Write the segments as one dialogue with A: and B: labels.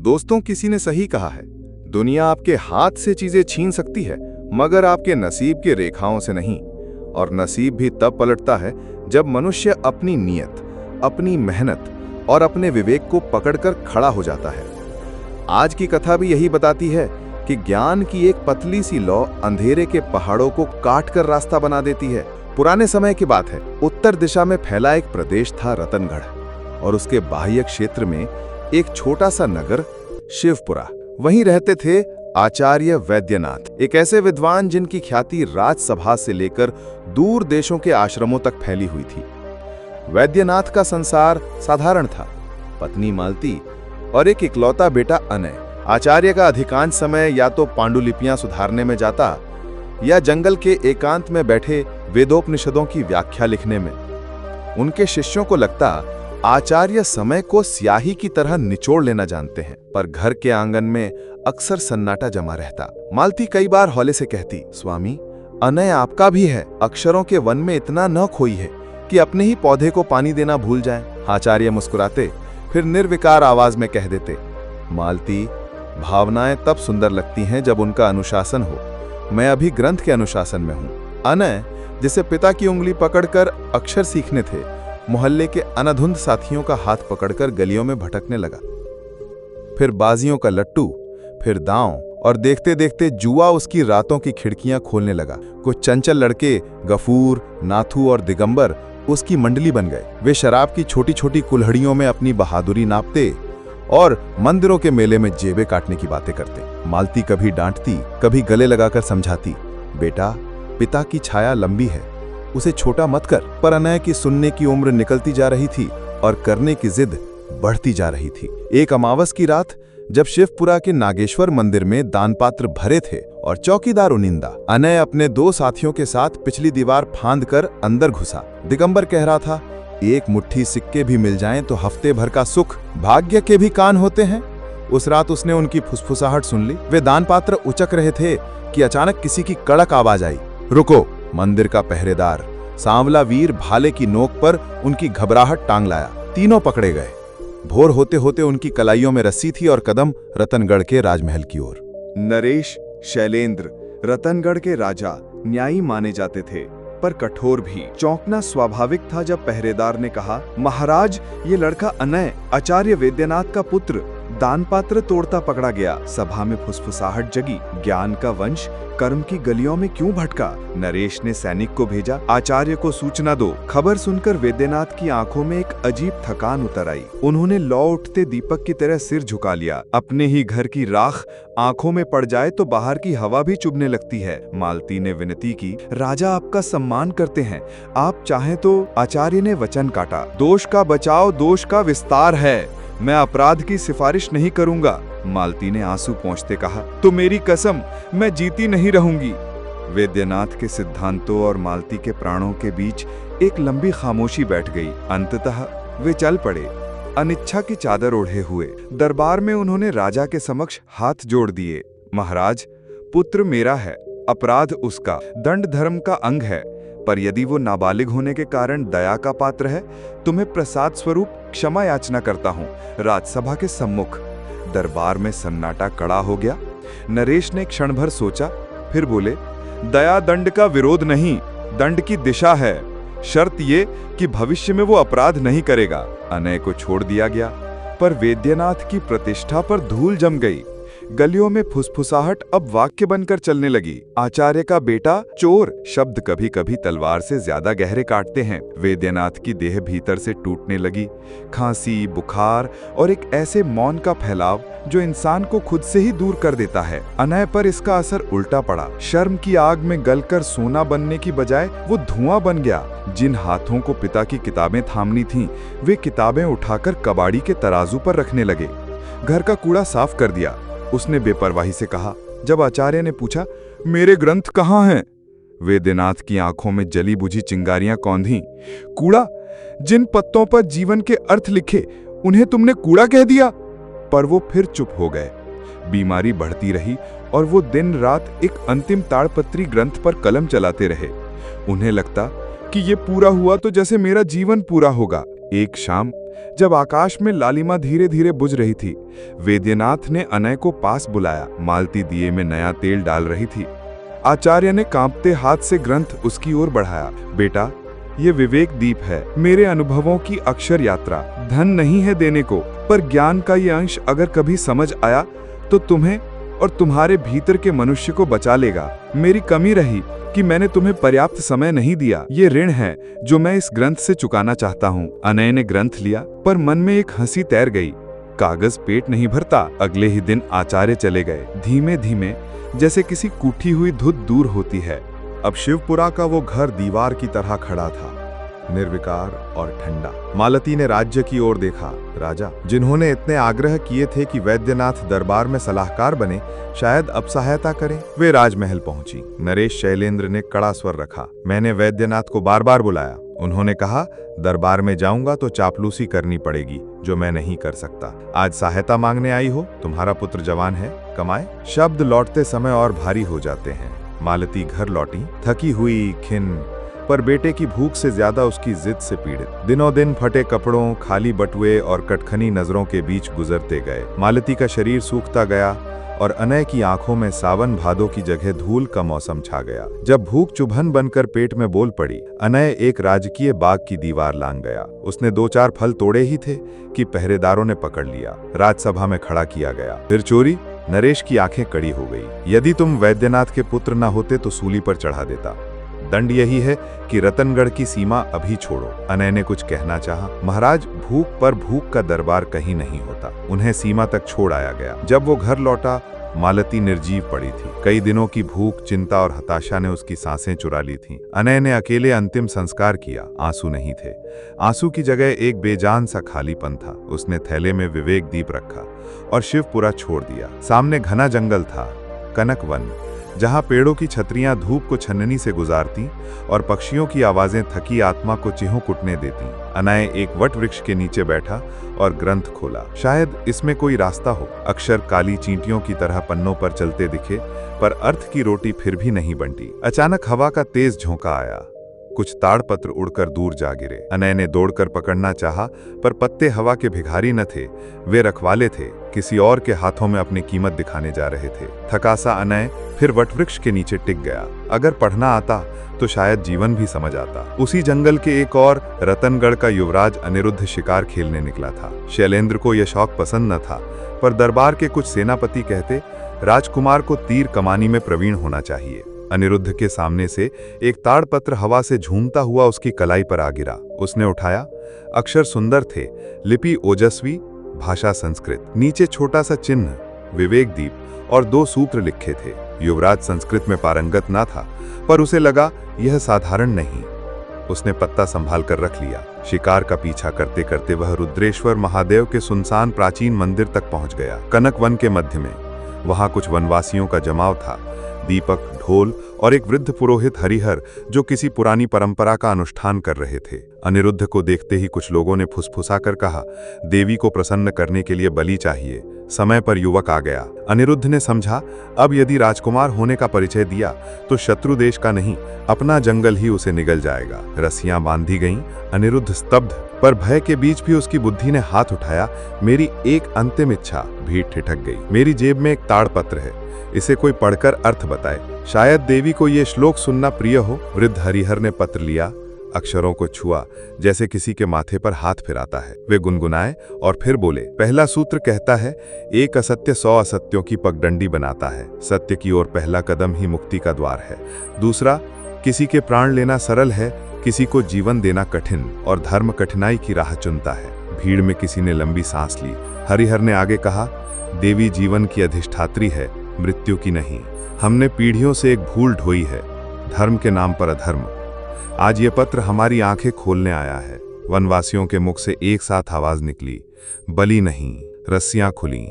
A: दोस्तों, किसी ने सही कहा है, दुनिया आपके हाथ से चीजें छीन सकती है मगर आपके नसीब के रेखाओं से नहीं। और नसीब भी तब पलटता है जब मनुष्य अपनी नीयत, अपनी मेहनत और अपने विवेक को पकड़कर खड़ा हो जाता है। आज की कथा भी यही बताती है कि ज्ञान की एक पतली सी लौ अंधेरे के पहाड़ों को काटकर रास्ता बना देती है। पुराने समय की बात है। उत्तर दिशा में फैला एक प्रदेश था रतनगढ़, और उसके बाह्य क्षेत्र में एक छोटा सा नगर शिवपुरा। वहीं रहते थे आचार्य वैद्यनाथ, एक ऐसे विद्वान जिनकी ख्याति राजसभा से लेकर दूर देशों के आश्रमों तक फैली हुई थी। वैद्यनाथ का संसार साधारण था। पत्नी मालती और एक इकलौता बेटा अनय। आचार्य का अधिकांश समय या तो पांडुलिपियां सुधारने में जाता या जंगल के एकांत में बैठे वेदोपनिषदों की व्याख्या लिखने में। उनके शिष्यों को लगता आचार्य समय को स्याही की तरह निचोड़ लेना जानते हैं, पर घर के आंगन में अक्सर सन्नाटा जमा रहता। मालती कई बार हौले से कहती, स्वामी, अनय आपका भी है, अक्षरों के वन में इतना न खोई है कि अपने ही पौधे को पानी देना भूल जाएं। आचार्य मुस्कुराते, फिर निर्विकार आवाज में कह देते, मालती, भावनाएं तब सुंदर लगती हैं जब उनका अनुशासन हो। मैं अभी ग्रंथ के अनुशासन में हूं। अनय, जिसे पिता की उंगली पकड़कर अक्षर सीखने थे, मोहल्ले के अनधुंध साथियों का हाथ पकड़कर गलियों में भटकने लगा। फिर बाजियों का लट्टू, फिर दांव, और देखते देखते जुआ उसकी रातों की खिड़कियां खोलने लगा। कुछ चंचल लड़के गफूर, नाथू और दिगंबर उसकी मंडली बन गए। वे शराब की छोटी छोटी कुल्हड़ियों में अपनी बहादुरी नापते और मंदिरों के मेले में जेबें काटने की बातें करते। मालती कभी डांटती, कभी गले लगाकर समझाती, बेटा, पिता की छाया लंबी है, उसे छोटा मत कर। पर अनय की सुनने की उम्र निकलती जा रही थी और करने की जिद बढ़ती जा रही थी। एक अमावस की रात जब शिवपुरा के नागेश्वर मंदिर में दानपात्र भरे थे और चौकीदार उनिंदा, अनय अपने दो साथियों के साथ पिछली दीवार फांद कर अंदर घुसा। दिगंबर कह रहा था, एक मुट्ठी सिक्के भी मिल जाएं तो हफ्ते भर का सुख, भाग्य के भी कान होते हैं। उस रात उसने उनकी फुसफुसाहट सुन ली। वे दानपात्र उचक रहे थे कि अचानक किसी की कड़क आवाज आई, रुको। मंदिर का पहरेदार सांवला वीर भाले की नोक पर उनकी घबराहट टांग लाया। तीनों पकड़े गए। भोर होते होते उनकी कलाइयों में रस्सी थी और कदम रतनगढ़ के राजमहल की ओर।
B: नरेश, शैलेंद्र रतनगढ़ के राजा न्यायी माने जाते थे, पर कठोर भी। चौंकना स्वाभाविक था जब पहरेदार ने कहा, महाराज, ये लड़का अनय, आचार्य वैद्यनाथ का पुत्र, दानपात्र तोड़ता पकड़ा गया। सभा में फुसफुसाहट जगी। ज्ञान का वंश कर्म की गलियों में क्यों भटका? नरेश ने सैनिक को भेजा, आचार्य को सूचना दो। खबर सुनकर वैद्यनाथ की आंखों में एक अजीब थकान उतर आई। उन्होंने लौ उठते दीपक की तरह सिर झुका लिया। अपने ही घर की राख आंखों में पड़ जाए तो बाहर की हवा भी चुभने लगती है। मालती ने विनती की, राजा आपका सम्मान करते हैं, आप चाहें तो। आचार्य ने वचन काटा, दोष का बचाव दोष का विस्तार है, मैं अपराध की सिफारिश नहीं करूंगा। मालती ने आंसू पोंछते कहा, तो मेरी कसम, मैं जीती नहीं रहूंगी। वैद्यनाथ के सिद्धांतों और मालती के प्राणों के बीच एक लंबी खामोशी बैठ गई। अंततः वे चल पड़े, अनिच्छा की चादर ओढ़े हुए। दरबार में उन्होंने राजा के समक्ष हाथ जोड़ दिए। महाराज, पुत्र मेरा है, अपराध उसका, दंड धर्म का अंग है, पर यदि वो नाबालिग होने के कारण दया का पात्र है, तुम्हें प्रसाद स्वरूप क्षमा याचना करता हूँ, राजसभा के सम्मुख। दरबार में सन्नाटा कड़ा हो गया। नरेश ने क्षण भर सोचा, फिर बोले, दया दंड का विरोध नहीं, दंड की दिशा है, शर्त ये कि भविष्य में वो अपराध नहीं करेगा। अनय को छोड़ दिया गया, पर वैद्यनाथ की प्रतिष्ठा पर धूल जम गई। गलियों में फुसफुसाहट अब वाक्य बनकर चलने लगी। आचार्य का बेटा चोर शब्द कभी कभी तलवार से ज्यादा गहरे काटते हैं। वैद्यनाथ की देह भीतर से टूटने लगी। खांसी, बुखार और एक ऐसे मौन का फैलाव जो इंसान को खुद से ही दूर कर देता है। अनय पर इसका असर उल्टा पड़ा। शर्म की आग में गलकर सोना बनने की बजाय वो धुआं बन गया। जिन हाथों को पिता की किताबें थामनी थीं, वे किताबें उठाकर कबाड़ी के तराजू पर रखने लगे। घर का कूड़ा साफ कर दिया, उसने बेपरवाही से कहा। जब आचार्य ने पूछा, मेरे ग्रंथ कहाँ हैं? वैद्यनाथ की आंखों में जली बुझी चिंगारियां कौंधी। कूड़ा? जिन पत्तों पर जीवन के अर्थ लिखे, उन्हें तुमने कूड़ा कह दिया? पर वो फिर चुप हो गए। बीमारी बढ़ती रही और वो दिन रात एक अंतिम ताड़पत्री ग्रंथ पर कलम चलाते रहे। उन्हें लगता कि ये पूरा हुआ तो जैसे मेरा जीवन पूरा होगा। एक शाम जब आकाश में लालिमा धीरे धीरे बुझ रही थी, वैद्यनाथ ने अनय को पास बुलाया। मालती दिए में नया तेल डाल रही थी। आचार्य ने कांपते हाथ से ग्रंथ उसकी ओर बढ़ाया। बेटा, ये विवेक दीप है, मेरे अनुभवों की अक्षर यात्रा। धन नहीं है देने को, पर ज्ञान का ये अंश अगर कभी समझ आया तो तुम्हें और तुम्हारे भीतर के मनुष्य को बचा लेगा। मेरी कमी रही कि मैंने तुम्हें पर्याप्त समय नहीं दिया। ये ऋण है जो मैं इस ग्रंथ से चुकाना चाहता हूँ। अनय ने ग्रंथ लिया, पर मन में एक हंसी तैर गई। कागज पेट नहीं भरता। अगले ही दिन आचार्य चले गए, धीमे धीमे, जैसे किसी कूटी हुई धुत दूर होती है।
A: अब शिवपुरा का वो घर दीवार की तरह खड़ा था, निर्विकार और ठंडा। मालती ने राज्य की ओर देखा। राजा, जिन्होंने इतने आग्रह किए थे कि वैद्यनाथ दरबार में सलाहकार बने, शायद अब सहायता करें। वे राजमहल पहुंची। नरेश शैलेंद्र ने कड़ा स्वर रखा। मैंने वैद्यनाथ को बार बार बुलाया। उन्होंने कहा, दरबार में जाऊंगा तो चापलूसी करनी पड़ेगी, जो मैं नहीं कर सकता। आज सहायता मांगने आई हो? तुम्हारा पुत्र जवान है, कमाए। शब्द लौटते समय और भारी हो जाते हैं। मालती घर लौटी, थकी हुई, खिन्न, पर बेटे की भूख से ज्यादा उसकी जिद से पीड़ित। दिनों दिन फटे कपड़ों, खाली बटुए और कटखनी नजरों के बीच गुजरते गए। मालती का शरीर सूखता गया और अनय की आंखों में सावन भादों की जगह धूल का मौसम छा गया। जब भूख चुभन बनकर पेट में बोल पड़ी, अनय एक राजकीय बाग की दीवार लांग गया। उसने 2-4 फल तोड़े ही थे कि पहरेदारों ने पकड़ लिया। राजसभा में खड़ा किया गया। फिर चोरी? नरेश की आंखें कड़ी हो गई। यदि तुम वैद्यनाथ के पुत्र न होते तो सूली पर चढ़ा देता। दंड यही है कि रतनगढ़ की सीमा अभी छोड़ो। अनय ने कुछ कहना चाहा। महाराज, भूख पर भूख का दरबार कहीं नहीं होता। उन्हें सीमा तक छोड़ आया गया। जब वो घर लौटा, मालती निर्जीव पड़ी थी। कई दिनों की भूख, चिंता और हताशा ने उसकी सांसें चुरा ली थीं। अनय ने अकेले अंतिम संस्कार किया। आंसू नहीं थे। आंसू की जगह एक बेजान सा खालीपन था। उसने थैले में विवेक दीप रखा और शिवपुरा छोड़ दिया। सामने घना जंगल था, कनक वन, जहां पेड़ों की छतरियां धूप को छन्नी से गुजारती और पक्षियों की आवाजें थकी आत्मा को चीहों कुटने देती। अनय एक वट वृक्ष के नीचे बैठा और ग्रंथ खोला। शायद इसमें कोई रास्ता हो। अक्षर काली चींटियों की तरह पन्नों पर चलते दिखे, पर अर्थ की रोटी फिर भी नहीं बनती। अचानक हवा का तेज झोंका आया। कुछ ताड़पत्र उड़कर दूर जा गिरे। अनय ने दौड़कर पकड़ना चाहा, पर पत्ते हवा के भिखारी न थे। वे रखवाले थे, किसी और के हाथों में अपनी कीमत दिखाने जा रहे थे। थका सा अनय फिर वटवृक्ष के नीचे टिक गया। अगर पढ़ना आता तो शायद जीवन भी समझ आता। उसी जंगल के एक और रतनगढ़ का युवराज अनिरुद्ध शिकार खेलने निकला था। शैलेंद्र को यह शौक पसंद न था, पर दरबार के कुछ सेनापति कहते, राजकुमार को तीर कमानी में प्रवीण होना चाहिए। अनिरुद्ध के सामने से एक ताड़पत्र हवा से झूमता हुआ उसकी कलाई पर आ गिरा। उसने उठाया। अक्षर सुंदर थे, लिपि ओजस्वी, भाषा संस्कृत। नीचे छोटा सा चिन्ह, विवेक दीप, और 2 सूत्र लिखे थे। युवराज संस्कृत में पारंगत ना था, पर उसे लगा यह साधारण नहीं। उसने पत्ता संभाल कर रख लिया। शिकार का पीछा करते करते वह रुद्रेश्वर महादेव के सुनसान प्राचीन मंदिर तक पहुंच गया। कनक वन के मध्य में। वहां कुछ वनवासियों का जमाव था। दीपक, ढोल और एक वृद्ध पुरोहित हरिहर, जो किसी पुरानी परंपरा का अनुष्ठान कर रहे थे। अनिरुद्ध को देखते ही कुछ लोगों ने फुसफुसाकर कहा, देवी को प्रसन्न करने के लिए बलि चाहिए। समय पर युवक आ गया। अनिरुद्ध ने समझा, अब यदि राजकुमार होने का परिचय दिया तो शत्रु देश का नहीं, अपना जंगल ही उसे निगल जाएगा। रस्सियां बांधी गईं। अनिरुद्ध स्तब्ध, पर भय के बीच भी उसकी बुद्धि ने हाथ उठाया। मेरी एक अंतिम इच्छा। भीड़ ठिठक गई। मेरी जेब में एक ताड़पत्र है, इसे कोई पढ़कर अर्थ बताए। शायद देवी को ये श्लोक सुनना प्रिय हो। वृद्ध हरिहर ने पत्र लिया, अक्षरों को छुआ, जैसे किसी के माथे पर हाथ फिराता है। वे गुनगुनाए और फिर बोले, पहला सूत्र कहता है, एक असत्य 100 असत्यों की पगडंडी बनाता है। सत्य की ओर पहला कदम ही मुक्ति का द्वार है। दूसरा, किसी के प्राण लेना सरल है, किसी को जीवन देना कठिन, और धर्म कठिनाई की राह चुनता है। भीड़ में किसी ने लंबी सांस ली। हरिहर ने आगे कहा, देवी जीवन की अधिष्ठात्री है, मृत्यु की नहीं। हमने पीढ़ियों से एक भूल ढोई है, धर्म के नाम पर अधर्म। आज ये पत्र हमारी आंखें खोलने आया है। वनवासियों के मुख से एक साथ आवाज निकली, बलि नहीं। रस्सियां खुली।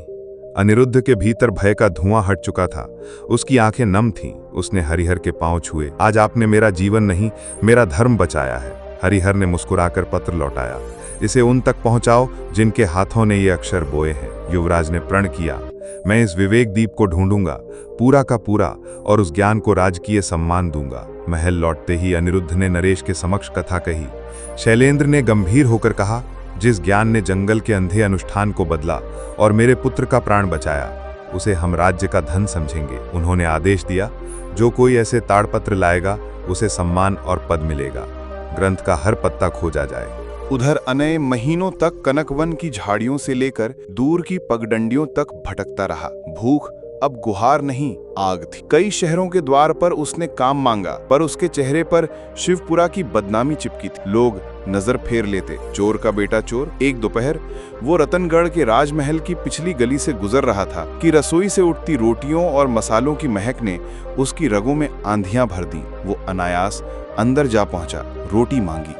A: अनिरुद्ध के भीतर भय का धुआं हट चुका था। उसकी आंखें नम थीं। उसने हरिहर के पांव छुए। आज आपने मेरा जीवन नहीं, मेरा धर्म बचाया है। हरिहर ने मुस्कुराकर पत्र लौटाया। इसे उन तक पहुंचाओ जिनके हाथों ने ये अक्षर बोए हैं। युवराज ने प्रण किया, मैं इस विवेक दीप को ढूंढूंगा, पूरा का पूरा, और उस ज्ञान को राजकीय सम्मान दूंगा। महल लौटते ही अनिरुद्ध ने नरेश के समक्ष कथा कही। शैलेंद्र ने गंभीर होकर कहा, जिस ज्ञान ने जंगल के अंधे अनुष्ठान को बदला और मेरे पुत्र का प्राण बचाया, उसे हम राज्य का धन समझेंगे। उन्होंने आदेश दिया, जो कोई ऐसे ताड़पत्र लाएगा उसे सम्मान और पद मिलेगा। ग्रंथ का हर पत्ता खोजा जाए।
C: उधर अनय महीनों तक कनकवन की झाड़ियों से लेकर दूर की पगडंडियों तक भटकता रहा। भूख अब गुहार नहीं, आग थी। कई शहरों के द्वार पर उसने काम मांगा, पर उसके चेहरे पर शिवपुरा की बदनामी चिपकी थी। लोग नजर फेर लेते। चोर का बेटा चोर। एक दोपहर वो रतनगढ़ के राजमहल की पिछली गली से गुजर रहा था कि रसोई से उठती रोटियों और मसालों की महक ने उसकी रगों में आंधियां भर दी। वो अनायास अंदर जा पहुंचा, रोटी मांगी।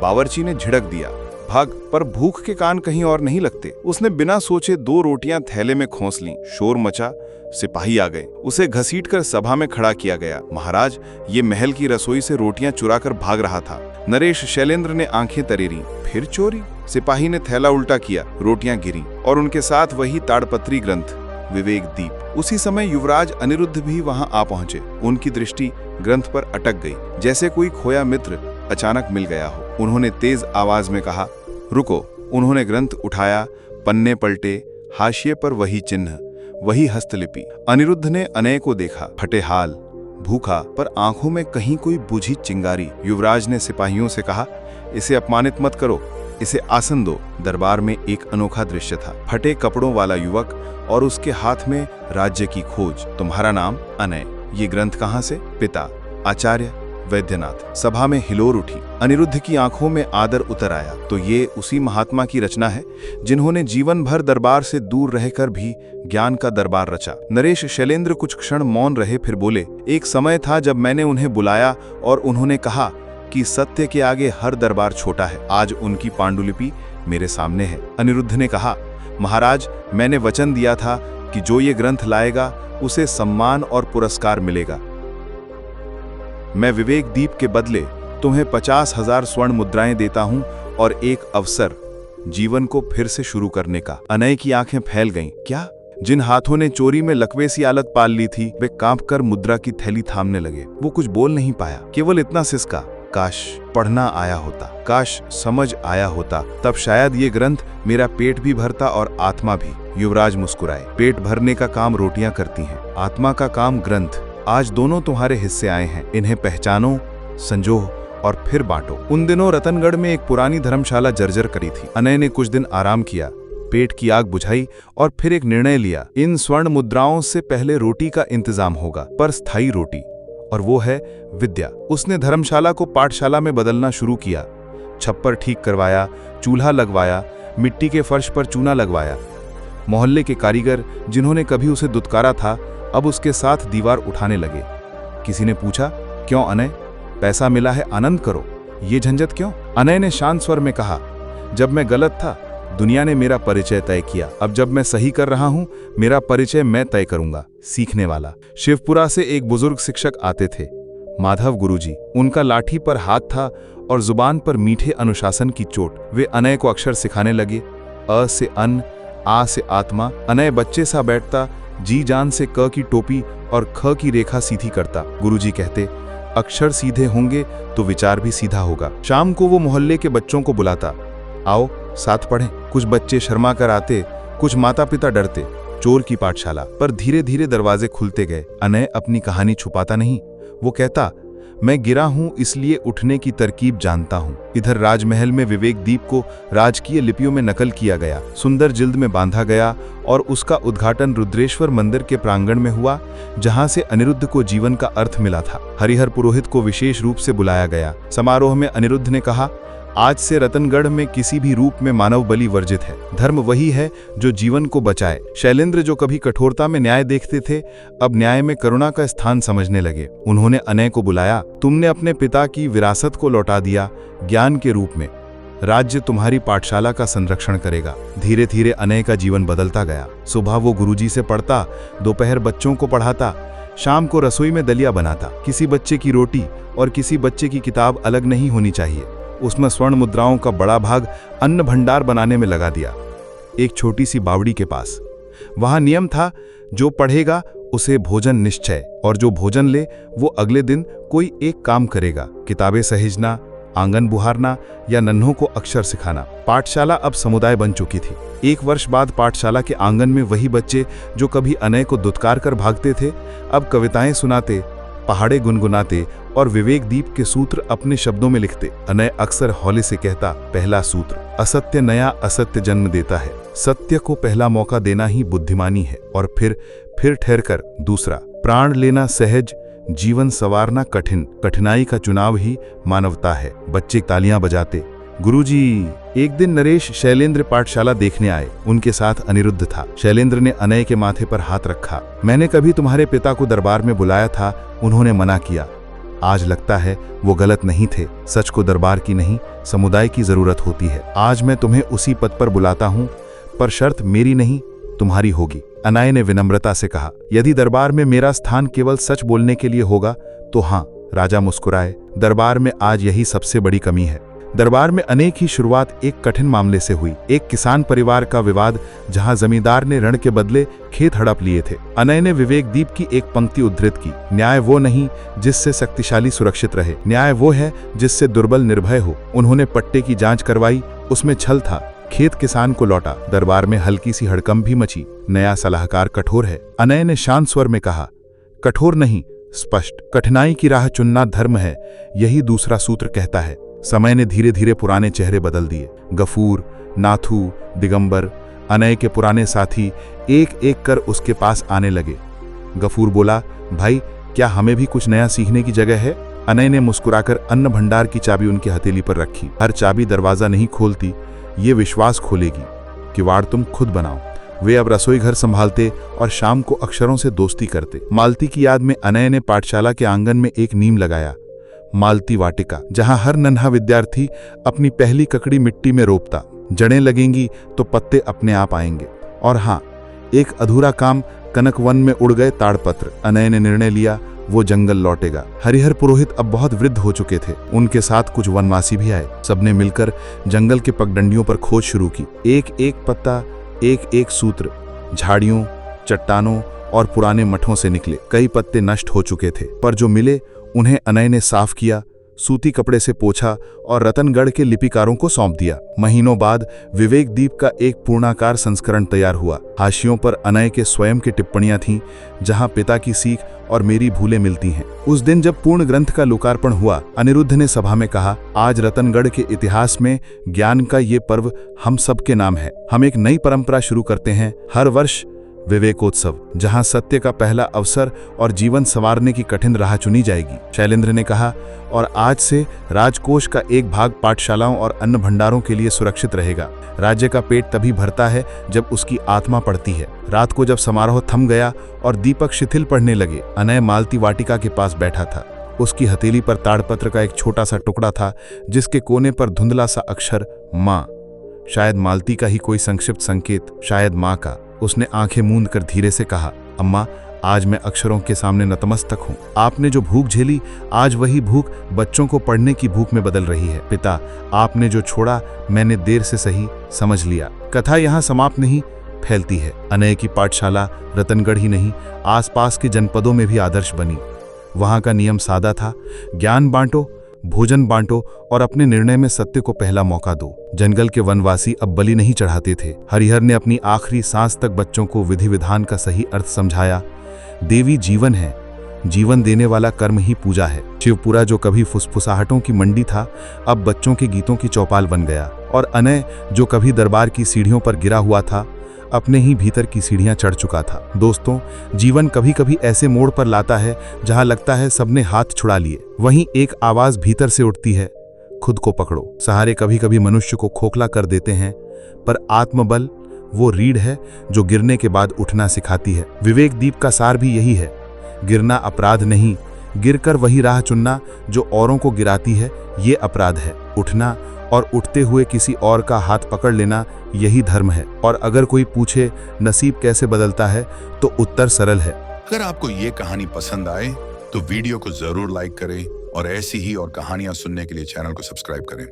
C: बावर्ची ने झिड़क दिया, भाग। पर भूख के कान कहीं और नहीं लगते। उसने बिना सोचे 2 रोटियां थैले में खोस लीं। शोर मचा, सिपाही आ गए। उसे घसीटकर सभा में खड़ा किया गया। महाराज, ये महल की रसोई से रोटियां चुराकर भाग रहा था। नरेश शैलेंद्र ने आंखें तरेरी। फिर चोरी? सिपाही ने थैला उल्टा किया, रोटियां गिरी और उनके साथ वही ताड़पत्री ग्रंथ, विवेक दीप। उसी समय युवराज अनिरुद्ध भी वहां आ पहुंचे। उनकी दृष्टि ग्रंथ पर अटक गई, जैसे कोई खोया मित्र अचानक मिल गया हो। उन्होंने तेज आवाज में कहा, रुको। उन्होंने ग्रंथ उठाया, पन्ने पलटे, हाशिए पर वही चिन्ह, वही हस्तलिपि। अनिरुद्ध ने अनय को देखा, फटे हाल, भूखा, पर आंखों में कहीं कोई बुझी चिंगारी। युवराज ने सिपाहियों से कहा, इसे अपमानित मत करो, इसे आसन दो। दरबार में एक अनोखा दृश्य था। फटे कपड़ों वाला युवक और उसके हाथ में राज्य की खोज। तुम्हारा नाम? अनय। ये ग्रंथ कहाँ से? पिता आचार्य वैद्यनाथ। सभा में हिलोर उठी। अनिरुद्ध की आंखों में आदर उतर आया। तो ये उसी महात्मा की रचना है जिन्होंने जीवन भर दरबार से दूर रहकर भी ज्ञान का दरबार रचा। नरेश शैलेंद्र कुछ क्षण मौन रहे, फिर बोले, एक समय था जब मैंने उन्हें बुलाया और उन्होंने कहा कि सत्य के आगे हर दरबार छोटा है। आज उनकी पांडुलिपि मेरे सामने है। अनिरुद्ध ने कहा, महाराज, मैंने वचन दिया था कि जो ये ग्रंथ लाएगा उसे सम्मान और पुरस्कार मिलेगा। मैं विवेक दीप के बदले तुम्हें 50,000 स्वर्ण मुद्राएं देता हूं और एक अवसर, जीवन को फिर से शुरू करने का। अनय की आंखें फैल गईं। क्या? जिन हाथों ने चोरी में लकवे सी आदत पाल ली थी, वे कांपकर मुद्रा की थैली थामने लगे। वो कुछ बोल नहीं पाया, केवल इतना सिसका, काश पढ़ना आया होता, काश समझ आया होता, तब शायद ये ग्रंथ मेरा पेट भी भरता और आत्मा भी। युवराज मुस्कुराए। पेट भरने का काम रोटियां करती हैं, आत्मा का काम ग्रंथ। आज दोनों तुम्हारे हिस्से आए हैं, इन्हें पहचानो, संजोह और फिर बांटो। उन दिनों रतनगढ़ में एक पुरानी धर्मशाला जर्जर करी थी। अनय ने कुछ दिन आराम किया, पेट की आग बुझाई और फिर एक निर्णय लिया, इन स्वर्ण मुद्राओं से पहले रोटी का इंतजाम होगा, पर स्थायी रोटी, और वो है विद्या। उसने धर्मशाला को पाठशाला में बदलना शुरू किया। छप्पर ठीक करवाया, चूल्हा लगवाया, मिट्टी के फर्श पर चूना लगवाया। मोहल्ले के कारीगर जिन्होंने कभी उसे दुत्कारा था, अब उसके साथ दीवार उठाने लगे। किसी ने पूछा, क्यों अनय? पैसा मिला है, आनंद करो, ये झंझट क्यों? अनय ने शांत स्वर में कहा, जब मैं गलत था दुनिया ने मेरा परिचय तय किया, अब जब मैं सही कर रहा हूं मेरा परिचय मैं तय करूंगा। सीखने वाला। शिवपुरा से एक बुजुर्ग शिक्षक आते थे, माधव गुरुजी। उनका लाठी पर हाथ था और जुबान पर मीठे अनुशासन की चोट। वे अनय को अक्षर सिखाने लगे। अ से अन्न, आ से आत्मा। अनय बच्चे सा बैठता, जी जान से क की टोपी और ख की रेखा सीधी करता। गुरुजी कहते, अक्षर सीधे होंगे तो विचार भी सीधा होगा। शाम को वो मोहल्ले के बच्चों को बुलाता, आओ साथ पढ़ें। कुछ बच्चे शर्मा कर आते, कुछ माता पिता डरते। चोर की पाठशाला। पर धीरे धीरे दरवाजे खुलते गए। अनय अपनी कहानी छुपाता नहीं, वो कहता, मैं गिरा हूं इसलिए उठने की तरकीब जानता हूं। इधर राजमहल में विवेक दीप को राजकीय लिपियों में नकल किया गया, सुंदर जिल्द में बांधा गया और उसका उद्घाटन रुद्रेश्वर मंदिर के प्रांगण में हुआ, जहां से अनिरुद्ध को जीवन का अर्थ मिला था। हरिहर पुरोहित को विशेष रूप से बुलाया गया। समारोह में अनिरुद्ध ने कहा, आज से रतनगढ़ में किसी भी रूप में मानव बलि वर्जित है। धर्म वही है जो जीवन को बचाए। शैलेंद्र जो कभी कठोरता में न्याय देखते थे, अब न्याय में करुणा का स्थान समझने लगे। उन्होंने अनय को बुलाया, तुमने अपने पिता की विरासत को लौटा दिया ज्ञान के रूप में। राज्य तुम्हारी पाठशाला का संरक्षण करेगा। धीरे धीरे अनय का जीवन बदलता गया। सुबह वो गुरुजी से पढ़ता, दोपहर बच्चों को पढ़ाता, शाम को रसोई में दलिया बनाता। किसी बच्चे की रोटी और किसी बच्चे की किताब अलग नहीं होनी चाहिए। उसमें स्वर्ण मुद्राओं का बड़ा भाग अन्न भंडार बनाने में लगा दिया। एक छोटी सी बावड़ी के पास वहां नियम था, जो पढ़ेगा उसे भोजन निश्चय, और जो भोजन ले वो अगले दिन कोई एक काम करेगा। किताबें सहेजना,
D: आंगन बुहारना या नन्हों को अक्षर सिखाना। पाठशाला अब समुदाय बन चुकी थी। 1 वर्ष बाद पाठशाला के आंगन में वही बच्चे जो कभी अनय को दुत्कार कर भागते थे, अब कविताएं सुनाते, पहाड़े गुनगुनाते और विवेक दीप के सूत्र अपने शब्दों में लिखते। अनय अक्सर हौले से कहता, पहला सूत्र, असत्य नया असत्य जन्म देता है। सत्य को पहला मौका देना ही बुद्धिमानी है। और फिर ठहरकर दूसरा, प्राण लेना सहज, जीवन संवारना कठिन, कठिनाई का चुनाव ही मानवता है। बच्चे तालियां बजाते। गुरुजी। एक दिन नरेश शैलेंद्र पाठशाला देखने आए। उनके साथ अनिरुद्ध था। शैलेंद्र ने अनय के माथे पर हाथ रखा। मैंने कभी तुम्हारे पिता को दरबार में बुलाया था, उन्होंने मना किया। आज लगता है वो गलत नहीं थे। सच को दरबार की नहीं, समुदाय की जरूरत होती है। आज मैं तुम्हें उसी पद पर बुलाता हूं, पर शर्त मेरी नहीं तुम्हारी होगी। अनय ने विनम्रता से कहा, यदि दरबार में मेरा स्थान केवल सच बोलने के लिए होगा तो हाँ। राजा मुस्कुराए। दरबार में आज यही सबसे बड़ी कमी है। दरबार में अनेक ही शुरुआत एक कठिन मामले से हुई। एक किसान परिवार का विवाद, जहां जमींदार ने ऋण के बदले खेत हड़प लिए थे। अनय ने विवेक दीप की एक पंक्ति उद्धृत की, न्याय वो नहीं जिससे शक्तिशाली सुरक्षित रहे, न्याय वो है जिससे दुर्बल निर्भय हो। उन्होंने पट्टे की जांच करवाई, उसमें छल था। खेत किसान को लौटा। दरबार में हल्की सी हड़कंप भी मची। नया सलाहकार कठोर है। अनय ने शांत स्वर में कहा, कठोर नहीं, स्पष्ट। कठिनाई की राह चुनना धर्म है, यही दूसरा सूत्र कहता है। समय ने धीरे धीरे पुराने चेहरे बदल दिए। गफूर, नाथू, दिगंबर, अनय के पुराने साथी एक एक कर उसके पास आने लगे। गफूर बोला, भाई क्या हमें भी कुछ नया सीखने की जगह है? अनय ने मुस्कुराकर अन्न भंडार की चाबी उनकी हथेली पर रखी। हर चाबी दरवाजा नहीं खोलती, ये विश्वास खोलेगी। किवाड़ तुम खुद बनाओ। वे अब रसोई घर संभालते और शाम को अक्षरों से दोस्ती करते। मालती की याद में अनय ने पाठशाला के आंगन में एक नीम लगाया, मालती वाटिका, जहां हर नन्हा विद्यार्थी अपनी पहली ककड़ी मिट्टी में रोपता। जड़ें लगेंगी तो पत्ते अपने आप आएंगे। और हाँ, एक अधूरा काम, कनकवन में उड़ गए ताड़पत्र। अनय ने निर्णय लिया, वो जंगल लौटेगा। हरिहर पुरोहित अब बहुत वृद्ध हो चुके थे। उनके साथ कुछ वनवासी भी आए। सबने मिलकर जंगल के पगडंडियों पर खोज शुरू की। एक एक पत्ता, एक एक सूत्र झाड़ियों, चट्टानों और पुराने मठों से निकले। कई पत्ते नष्ट हो चुके थे, पर जो मिले उन्हें अनय ने साफ किया, सूती कपड़े से पोंछा और रतनगढ़ के लिपिकारों को सौंप दिया। महीनों बाद विवेक दीप का एक पूर्णाकार संस्करण तैयार हुआ। हाशियों पर अनय के स्वयं की टिप्पणियां थीं, जहां पिता की सीख और मेरी भूलें मिलती हैं। उस दिन जब पूर्ण ग्रंथ का लोकार्पण हुआ, अनिरुद्ध ने सभा में कहा, आज रतनगढ़ के इतिहास में ज्ञान का ये पर्व हम सबके नाम है। हम एक नई परंपरा शुरू करते हैं। हर वर्ष विवेकोत्सव, जहां सत्य का पहला अवसर और जीवन संवारने की कठिन राह चुनी जाएगी। शैलेंद्र ने कहा, और आज से राजकोष का एक भाग पाठशालाओं और अन्न भंडारों के लिए सुरक्षित रहेगा। राज्य का पेट तभी भरता है जब उसकी आत्मा पड़ती है। रात को जब समारोह थम गया और दीपक शिथिल पड़ने लगे, अनय मालती वाटिका के पास बैठा था। उसकी हथेली पर ताड़पत्र का एक छोटा सा टुकड़ा था, जिसके कोने पर धुंधला सा अक्षर माँ। शायद मालती का ही कोई संक्षिप्त संकेत, शायद माँ का। उसने आंखें मूंद कर धीरे से कहा, अम्मा, आज मैं अक्षरों के सामने नतमस्तक हूँ। आपने जो भूख झेली, आज वही भूख बच्चों को पढ़ने की भूख में बदल रही है। पिता, आपने जो छोड़ा, मैंने देर से सही समझ लिया। कथा यहाँ समाप्त नहीं, फैलती है। अनय की पाठशाला रतनगढ़ ही नहीं, आसपास के जनपदों में भी आदर्श बनी। वहाँ का नियम सादा था, ज्ञान बांटो, भोजन बांटो और अपने निर्णय में सत्य को पहला मौका दो। जंगल के वनवासी अब बलि नहीं चढ़ाते थे। हरिहर ने अपनी आखिरी सांस तक बच्चों को विधि विधान का सही अर्थ समझाया। देवी जीवन है, जीवन देने वाला कर्म ही पूजा है। शिवपुरा जो कभी फुसफुसाहटों की मंडी था, अब बच्चों के गीतों की चौपाल बन गया। और अनय जो कभी दरबार की सीढ़ियों पर गिरा हुआ था, अपने ही भीतर की सीढ़ियां चढ़ चुका था। दोस्तों, जीवन कभी कभी ऐसे मोड़ पर लाता है जहां लगता है सबने हाथ छुड़ा लिए। वहीं एक आवाज भीतर से उठती है, खुद को पकड़ो। सहारे कभी कभी मनुष्य को खोखला कर देते हैं, पर आत्मबल वो रीढ़ है जो गिरने के बाद उठना सिखाती है। विवेक दीप का सार भी यही है, गिरना अपराध नहीं, गिरकर वही राह चुनना जो औरों को गिराती है, ये अपराध है। उठना और उठते हुए किसी और का हाथ पकड़ लेना, यही धर्म है। और अगर कोई पूछे नसीब कैसे बदलता है, तो उत्तर सरल है।
C: अगर आपको ये कहानी पसंद आए तो वीडियो को जरूर लाइक करें और ऐसी ही और कहानियां सुनने के लिए चैनल को सब्सक्राइब करें।